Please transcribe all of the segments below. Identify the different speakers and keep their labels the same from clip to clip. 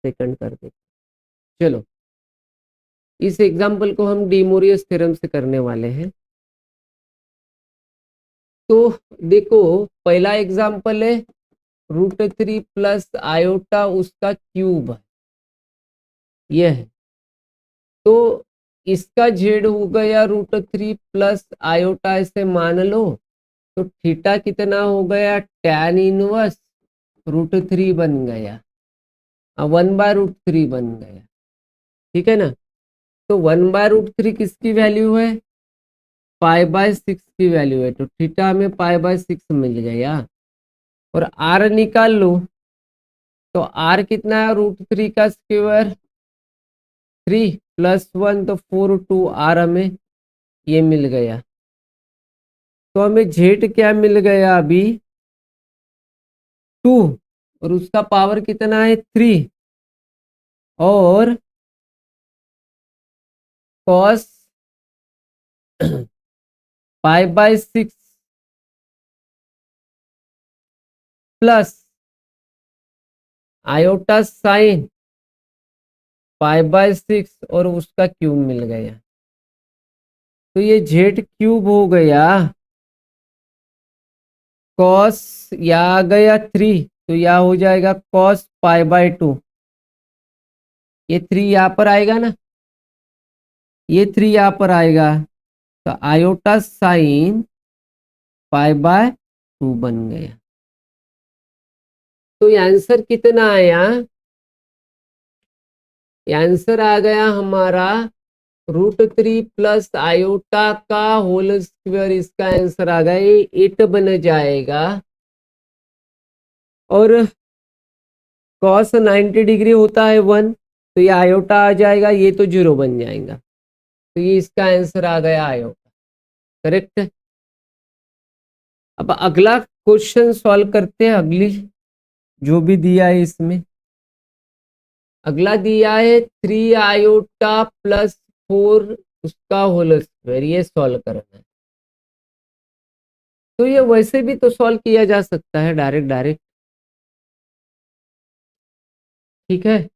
Speaker 1: Second कर देते। चलो इस एग्जाम्पल को हम डी मोरियस थ्योरम से करने वाले हैं। तो देखो पहला एग्जाम्पल है √3 प्लस आयोटा उसका क्यूब है, यह है। तो इसका जेड हो गया √3 प्लस आयोटा, ऐसे मान लो। तो थीटा कितना हो गया, tan इनवर्स √3 बन गया, 1/√3 बन गया, ठीक है ना। तो 1/√3 किसकी वैल्यू है, π/6 की वैल्यू है। तो थीटा में π/6 मिल गया। और r निकाल लो, तो r कितना है, √3 का स्क्वायर 3 + 1 तो 4 2r हमें ये मिल गया। तो हमें जेड क्या मिल गया अभी, 2, और उसका पावर कितना है 3, और cos π/6 प्लस आयोटा साइन π/6 और उसका क्यूब मिल गया। तो ये जेड क्यूब हो गया, कॉस या आ गया 3, तो यह हो जाएगा cos π/2। ये 3 यहाँ पर आएगा ना, ये 3 यहाँ पर आएगा, तो आयोटा साइन π/2 बन गया। तो ये आंसर कितना आया, आंसर आ गया हमारा √3 प्लस आयोटा का होल स्क्वायर, इसका आंसर आ गया 8 बन जाएगा। और cos 90 डिग्री होता है 1, तो ये आयोटा आ जाएगा, ये तो 0 बन जाएगा। तो ये इसका आंसर आ गया आयोटा, करेक्ट है। अब अगला क्वेश्चन सॉल्व करते हैं, अगली जो भी दिया है इसमें। अगला दिया है 3 आयोटा प्लस 4 उसका होल स्क्वायर, ये सॉल्व करना है। तो ये वैसे भी तो सॉल्व किया जा सकता है डायरेक्ट, ठीक है।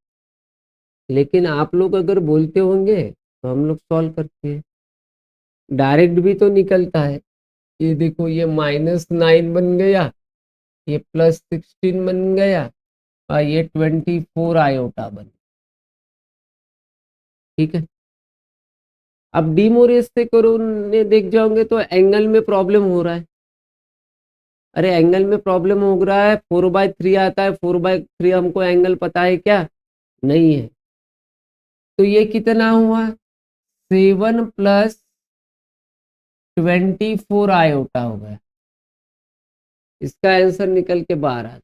Speaker 1: लेकिन आप लोग अगर बोलते होंगे तो हम लोग सॉल्व करते हैं, डायरेक्ट भी तो निकलता है। ये देखो ये -9 बन गया, ये +16 बन गया, और ये 24 आयोटा बन, ठीक है। अब डी मोरियस से करो ने देख जाओगे तो एंगल में प्रॉब्लम हो रहा है। अरे एंगल में प्रॉब्लम हो रहा है, 4/3 आता है, 4/3 हमको एंगल पता है क्या, नहीं है। तो ये कितना हुआ, 7 + 24 आयोटा हो गया, इसका आंसर निकल के बाहर आ गया।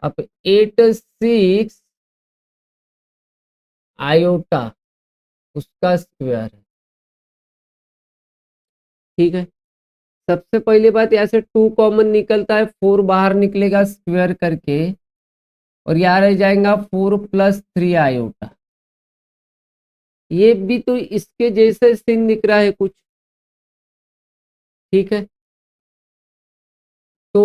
Speaker 1: अब 86 आयोटा उसका स्क्वायर है, ठीक है। सबसे पहली बात, यहाँ से 2 कॉमन निकलता है, 4 बाहर निकलेगा स्क्वायर करके, और यहाँ रह जाएगा 4 + 3 आयोटा। ये भी तो इसके जैसे सीन दिख रहा है कुछ, ठीक है। तो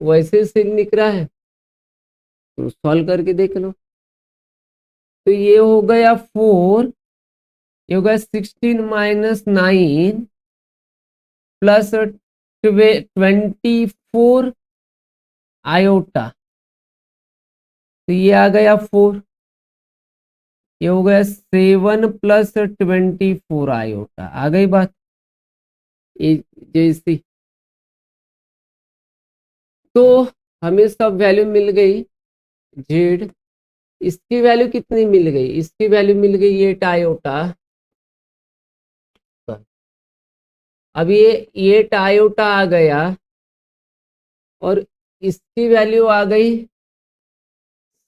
Speaker 1: वैसे सीन दिख रहा है, तो सॉल्व करके देख लो। तो ये हो गया 4, ये हो गया 16 - 9 प्लस 24 आयोटा, तो ये आ गया 4, ये हो गया 7 + 24 आयोटा। आ गई बात ये जैसी। तो हमें सब वैल्यू मिल गई, जेड इसकी वैल्यू कितनी मिल गई, इसकी वैल्यू मिल गई 8 आयोटा। अब ये 8 आयोटा आ गया, और इसकी वैल्यू आ गई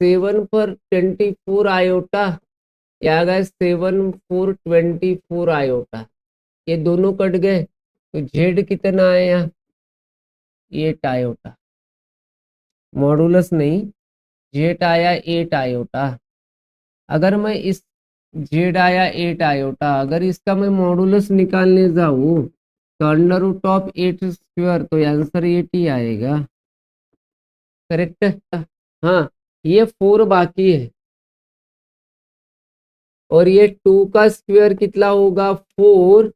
Speaker 1: 7 पर 24 आयोटा, या आ गया 7 4 24 आयोटा। ये दोनों कट गए, तो जेड कितना आया, 8 आयोटा, मॉडुलस नहीं, जेड आया 8 आयोटा। अगर मैं इस जेड आया 8 आयोटा, अगर इसका मैं मॉडुलस निकालने जाऊं तो √8² तो आंसर 8 ही आएगा, करेक्ट। हाँ ये 4 बाकी है, और ये 2 का स्क्वायर कितना होगा 4।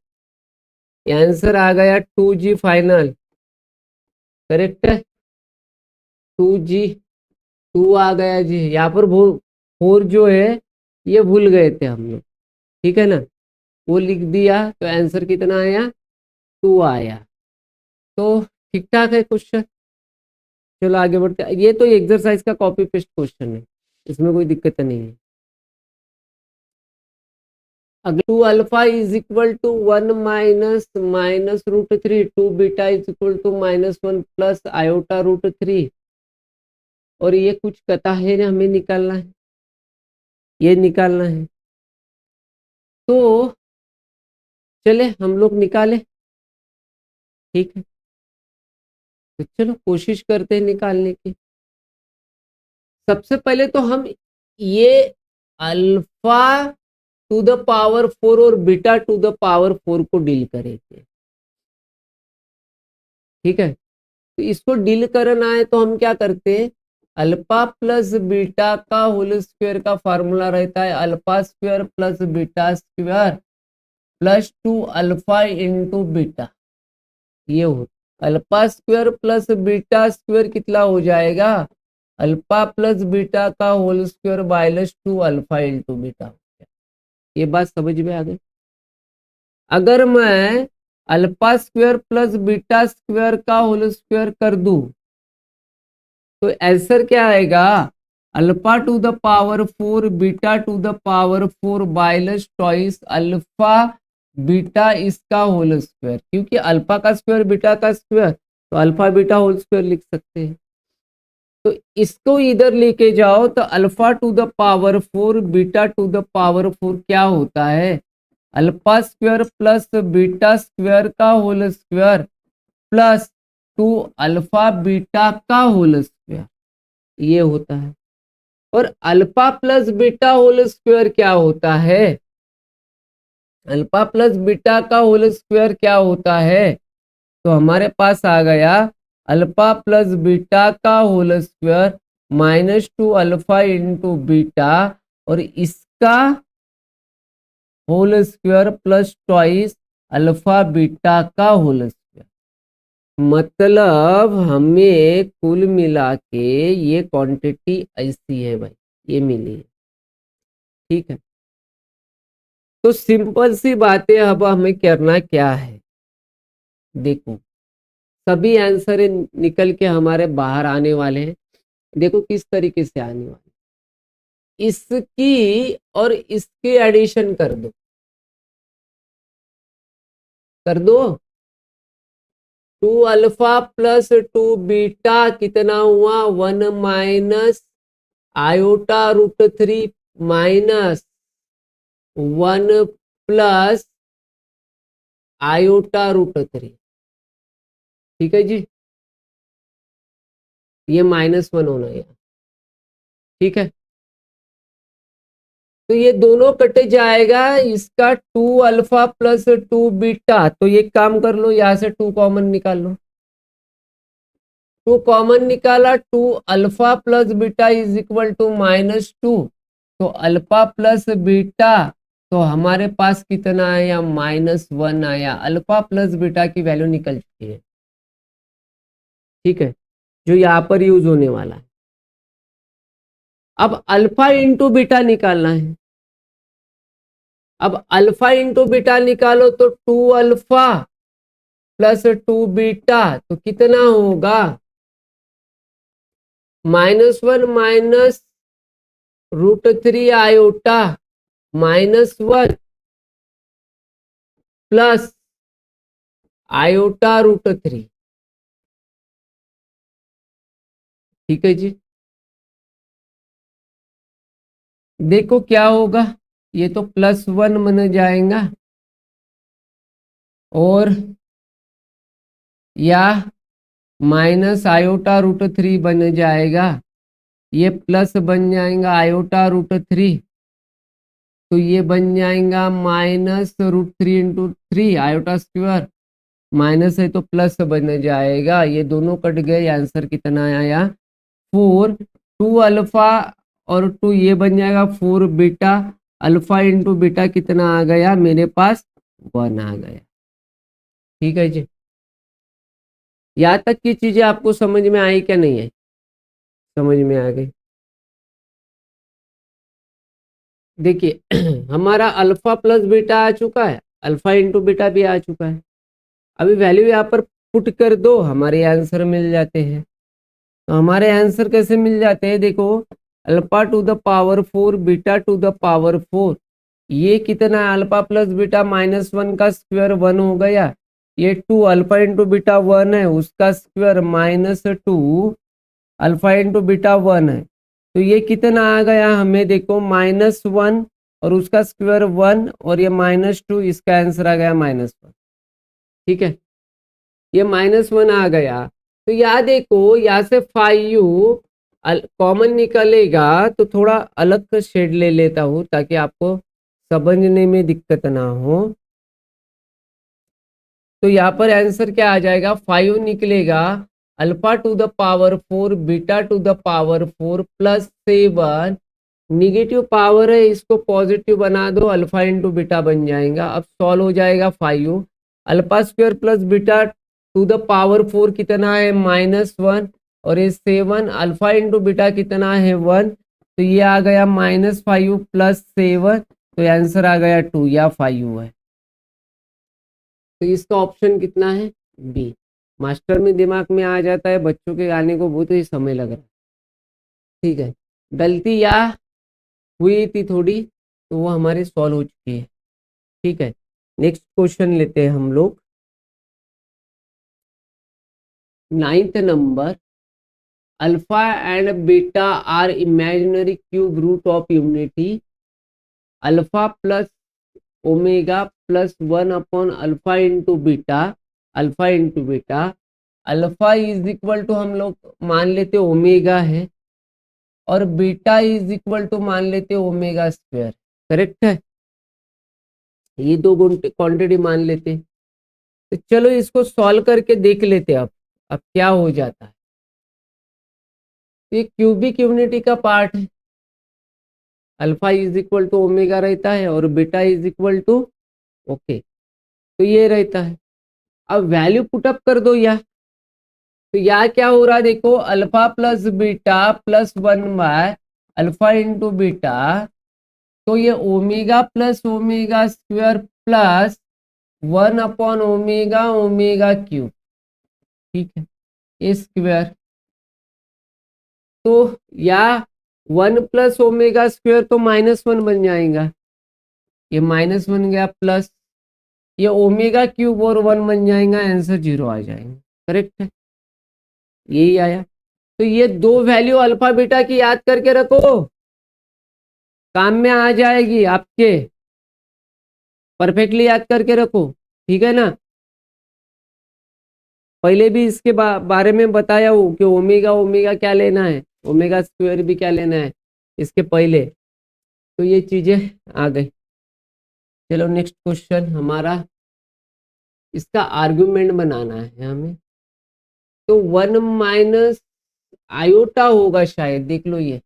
Speaker 1: आंसर आ गया 2g फाइनल, करेक्ट है। 2g 2 आ गया जी। यहाँ पर 4 जो है ये भूल गए थे हम लोग, ठीक है ना, वो लिख दिया तो आंसर कितना आया 2 आया। तो ठीक ठाक है क्वेश्चन। चलो आगे बढ़ते हैं। ये तो एक्सरसाइज का कॉपी पेस्ट क्वेश्चन है, इसमें कोई दिक्कत नहीं है। अगर 2 alpha is equal to 1 minus minus root 3, 2 beta is equal to -1 plus iota root 3, और ये कुछ कथा है ना, हमें निकालना है, ये निकालना है। तो चले हम लोग निकाले, ठीक है, तो चलो कोशिश करते हैं निकालने की। सबसे पहले तो हम ये अल्फा टू द पावर 4 और बीटा टू द पावर 4 को डील करेंगे, ठीक है। तो इसको डील करना है तो हम क्या करते हैं, अल्फा प्लस बीटा का होल स्क्वायर का फॉर्मूला रहता है alpha square plus beta square plus 2 alpha into beta. ये हो alpha square plus beta square कितना हो जाएगा, अल्फा प्लस बीटा का whole square minus 2 alpha into beta. ये बात समझ में आ गई। अगर मैं alpha square plus beta square का होल स्क्वायर कर दूं तो आंसर क्या आएगा, alpha to the power 4 beta to the power 4 minus twice alpha beta इसका होल स्क्वायर, क्योंकि अल्फा का स्क्वायर बीटा का स्क्वायर, तो अल्फा बीटा होल स्क्वायर लिख सकते हैं। तो इसको इधर लेके जाओ तो alpha to the power 4 beta to the power 4 क्या होता है, alpha square plus beta square का whole square plus 2 alpha beta का होल स्क्वायर, ये होता है। और alpha plus beta whole square क्या होता है, अल्फा प्लस बीटा का होल स्क्वायर क्या होता है, तो हमारे पास आ गया अल्फा प्लस बीटा का whole square minus 2 alpha into beta, और इसका whole square plus twice alpha beta का होल स्क्वायर। मतलब हमें कुल मिला के ये क्वांटिटी ऐसी है भाई, ये मिली है, ठीक है। तो सिंपल सी बातें, अब हमें करना क्या है, देखो सभी आंसर निकल के हमारे बाहर आने वाले हैं। देखो किस तरीके से आने वाले, इसकी और इसके एडिशन कर दो, कर दो। 2 अल्फा प्लस 2 बीटा कितना हुआ 1 minus iota root 3 minus 1 plus iota root 3, ठीक है जी, ये -1 होना है, ठीक है। तो ये दोनों कटे जाएगा, इसका 2 अल्फा प्लस 2 बीटा, तो ये काम कर लो, यहां से 2 कॉमन निकाल लो, 2 कॉमन निकाला, 2 alpha plus beta is equal to -2, तो अल्फा प्लस बीटा, तो हमारे पास कितना आया -1 आया, अल्फा प्लस बीटा की वैल्यू निकल चुकी है, ठीक है, जो यहाँ पर यूज होने वाला है। अब अल्फा इंटू बीटा निकालना है। अब अल्फा इंटू बीटा निकालो तो 2 अल्फा प्लस 2 बीटा, तो कितना होगा -1 माइनस √3 आयोटा -1 प्लस आयोटा √3, ठीक है जी। देखो क्या होगा, ये तो +1 बन जाएगा, और या माइनस आयोटा √3 बन जाएगा, ये प्लस बन जाएगा आयोटा √3, तो ये बन जाएगा -√3 इंटू 3 आयोटा स्क्वायर, माइनस है तो प्लस बन जाएगा, ये दोनों कट गए, आंसर कितना आया 4। 2 अल्फा और 2 ये बन जाएगा 4 बीटा, अल्फा इंटू बीटा कितना आ गया मेरे पास 1 आ गया। ठीक है जी, यहाँ तक की चीजें आपको समझ में आई क्या नहीं है? समझ में आ गई। देखिए हमारा अल्फा प्लस बीटा आ चुका है, अल्फा इंटू बीटा भी आ चुका है। अभी वैल्यू यहाँ पर पुट कर दो, हमारे आंसर मिल जाते हैं। तो हमारे आंसर कैसे मिल जाते हैं? देखो, alpha to the power 4 beta to the power 4, ये कितना है? अल्फा प्लस बीटा -1 का स्क्वायर 1 हो गया। ये 2 अल्फा इंटू बीटा 1 है, उसका स्क्वायर -2 अल्फा इंटू बीटा 1 है। तो ये कितना आ गया हमें? देखो -1 और उसका स्क्वायर 1 और ये -2, इसका आंसर आ गया -1। ठीक है, ये -1 आ गया। तो यहाँ देखो, यहाँ से 5u कॉमन निकलेगा, तो थोड़ा अलग शेड ले लेता हूँ ताकि आपको समझने में दिक्कत ना हो। तो यहाँ पर आंसर क्या आ जाएगा? 5 निकलेगा, alpha to the power 4 beta to the power 4 plus 7, negative power है इसको पॉजिटिव बना दो, अल्फा इंटू बीटा बन जाएगा। अब सॉल्व हो जाएगा 5, alpha square plus beta to the power 4 कितना है? -1 और ये 7, अल्फा इंटू बीटा कितना है? 1। तो ये आ गया -5 प्लस 7, तो आंसर आ गया 2 या 5 है। तो इसका ऑप्शन कितना है? बी। मास्टर में दिमाग में आ जाता है, बच्चों के आने को बहुत ही समय लग रहा है। ठीक है, गलती या हुई थी थोड़ी, तो वो हमारे सॉल्व हो चुकी है। ठीक है, नेक्स्ट क्वेश्चन लेते हैं हम लोग। 9th number, alpha and beta are imaginary cube root of unity, alpha plus omega plus 1 upon alpha into beta, alpha into beta, alpha is equal to हम लोग मान लेते ओमेगा है और बीटा इज इक्वल टू मान लेते omega square. Correct है, ये दो क्वांटिटी मान लेते। तो चलो इसको सॉल्व करके देख लेते अब क्या हो जाता है। तो ये क्यूबिक यूनिटी का पार्ट है, alpha is equal to omega रहता है और beta is equal to, okay, तो ये रहता है। अब वैल्यू पुटअप कर दो या, तो यहाँ क्या हो रहा है? देखो, alpha plus beta plus 1 by alpha into beta, तो ये omega plus omega square plus 1 upon omega omega cube. ठीक है, ये स्क्वायर, तो या 1 प्लस ओमेगा स्क्वायर तो -1 बन जाएगा, ये माइनस बन गया, प्लस ये ओमेगा क्यूब और 1 बन जाएगा, आंसर 0 आ जाएगा। करेक्ट है, यही आया। तो ये दो वैल्यू अल्फा बीटा की याद करके रखो, काम में आ जाएगी आपके, परफेक्टली याद करके रखो। ठीक है ना, पहले भी इसके बारे में बताया हूँ कि ओमेगा ओमेगा क्या लेना है, ओमेगा स्क्वायर भी क्या लेना है इसके पहले। तो ये चीजें आ गई। चलो नेक्स्ट क्वेश्चन हमारा, इसका आर्गुमेंट बनाना है हमें। तो 1 माइनस आयोटा होगा शायद, देख लो ये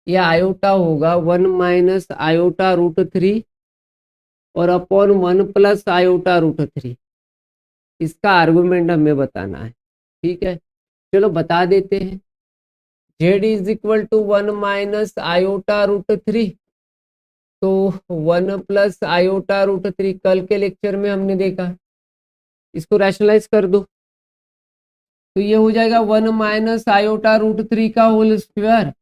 Speaker 1: आयोटा होगा, 1 माइनस आयोटा √3 और अपॉन 1 प्लस आयोटा √3, इसका आर्गुमेंट हमें बताना है। ठीक है, चलो बता देते हैं। z is equal to 1 minus iota √3, तो 1 प्लस आयोटा √3 कल के लेक्चर में हमने देखा, इसको रैशनलाइज कर दो, तो ये हो जाएगा 1 माइनस आयोटा √3 का होल स्क्वायर,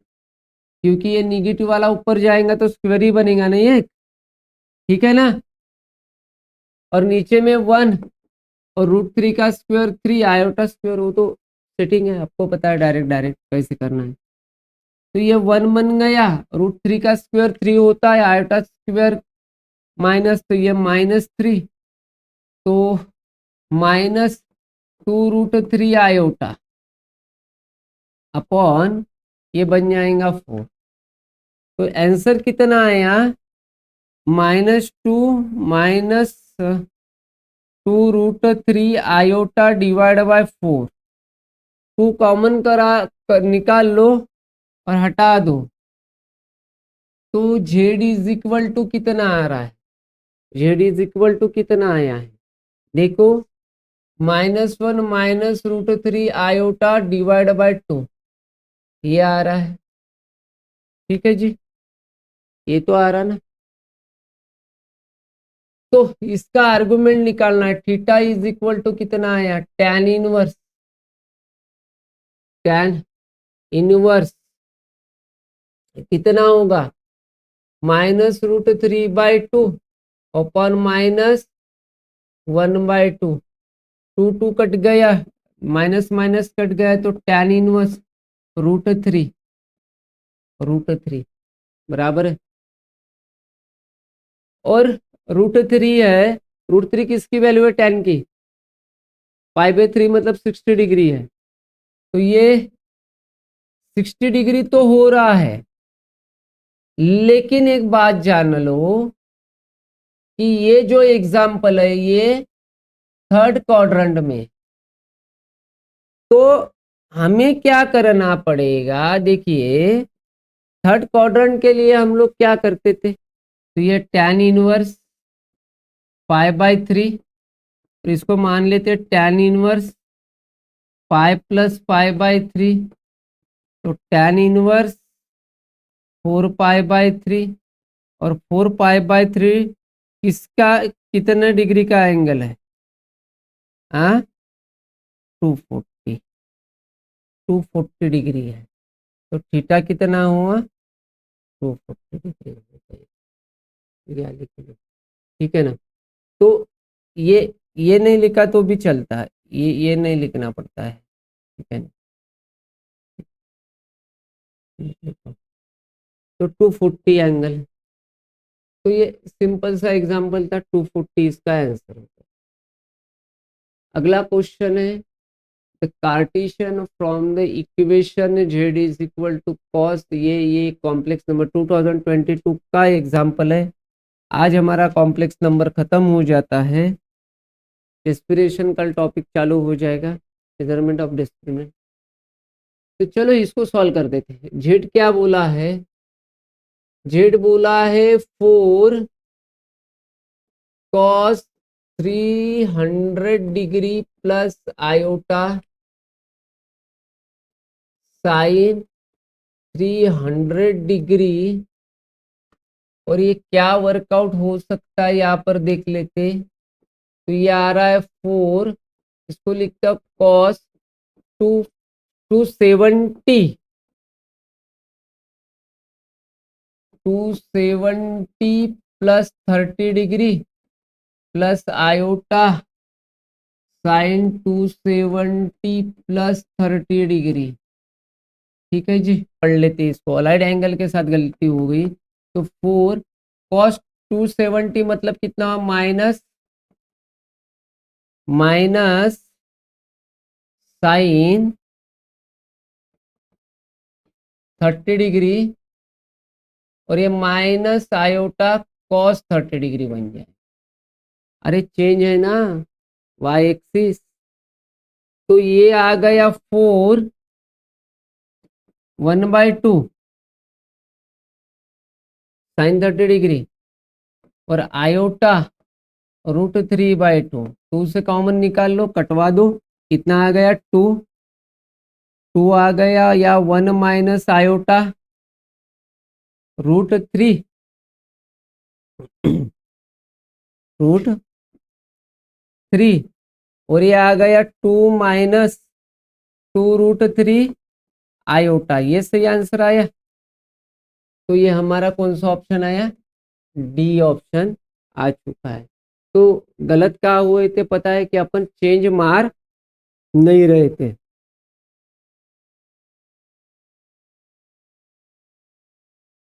Speaker 1: क्योंकि ये निगेटिव वाला ऊपर जाएगा तो स्क्वायर ही बनेगा नहीं है। ठीक है ना, और नीचे में 1 और √3 का स्क्वायर 3 आयोटा स्क्वायर, वो तो सेटिंग है, आपको पता है डायरेक्ट डायरेक्ट कैसे करना है। तो ये 1 बन गया, √3 का स्क्वायर 3 होता है, आयोटा स्क्वायर माइनस, तो ये -3, तो -2√3 आयोटा अपॉन ये बन जाएगा 4। तो आंसर कितना आया? -2 -2√3 आयोटा डिवाइड बाय 4। 2 कॉमन निकाल लो और हटा दो, तो जेड इज इक्वल टू कितना आ रहा है, जेड इज इक्वल टू कितना आया है, देखो -1 माइनस √3 आयोटा डिवाइड बाय 2, ये आ रहा है। ठीक है जी, ये तो आ रहा ना। तो इसका आर्गुमेंट निकालना है, थीटा इज इक्वल टू कितना आया, tan इनवर्स कितना होगा, -√3/2 अपॉन -1/2, 2 कट गया, माइनस माइनस कट गया, तो tan इनवर्स √3 बराबर है। और √3 है, √3 किसकी वैल्यू है, tan की, π/3 मतलब 60 डिग्री है, तो ये 60 डिग्री तो हो रहा है, लेकिन एक बात जान लो कि ये जो एग्जाम्पल है ये थर्ड क्वाड्रेंट में, तो हमें क्या करना पड़ेगा, देखिए थर्ड क्वाड्रेंट के लिए हम लोग क्या करते थे, तो ये tan इनवर्स π/3, तो इसको मान लेते tan इनवर्स π + π/3, तो tan इनवर्स 4π/3, और 4π/3 किसका कितने डिग्री का एंगल है, 240 240 डिग्री है, तो थीटा कितना हुआ, 240 डिग्री होगा। ठीक है ना। तो ये नहीं लिखा तो भी चलता है, ये नहीं लिखना पड़ता है, ठीक है ना। तो 240 एंगल, तो ये सिंपल सा एग्जांपल था, 240 इसका आंसर होगा। अगला क्वेश्चन है, the Cartesian from the equation z is equal to cos, ये कॉम्प्लेक्स नंबर 2022 का एग्जांपल है। आज हमारा कॉम्प्लेक्स नंबर खत्म हो जाता है, डिस्क्रिमिनेशन का टॉपिक चालू हो जाएगा, मेजरमेंट ऑफ डिस्क्रिमिनेंट। तो चलो इसको सॉल्व कर देते हैं। जेड क्या बोला है, जेड बोला है 4 cos 300 degree plus iota sine 300 degree, और ये क्या वर्कआउट हो सकता है यहाँ पर देख लेते। तो ये आ रहा है 4, इसको लिखता cos 270 plus 30 degree plus iota sine 270 plus 30 degree. ठीक है जी, पढ़ लेते इसको, अलाइड एंगल के साथ गलती हो गई। तो 4 cos 270 मतलब कितना, माइनस साइन 30 डिग्री, और ये माइनस आयोटा cos 30 डिग्री बन जाए। अरे चेंज है ना y एक्सिस, तो ये आ गया 4 1/2 साइन 30 डिग्री, और आयोटा √3/2, 2 से कॉमन निकाल लो, कटवा दो, कितना आ गया 2 आ गया, या 1 माइनस आयोटा √3 √3, और ये आ गया 2 माइनस 2√3 आयोटा, ये सही आंसर आया। तो ये हमारा कौन सा ऑप्शन आया, डी ऑप्शन आ चुका है। तो गलत क्या हुए थे पता है, कि अपन चेंज मार नहीं रहे थे।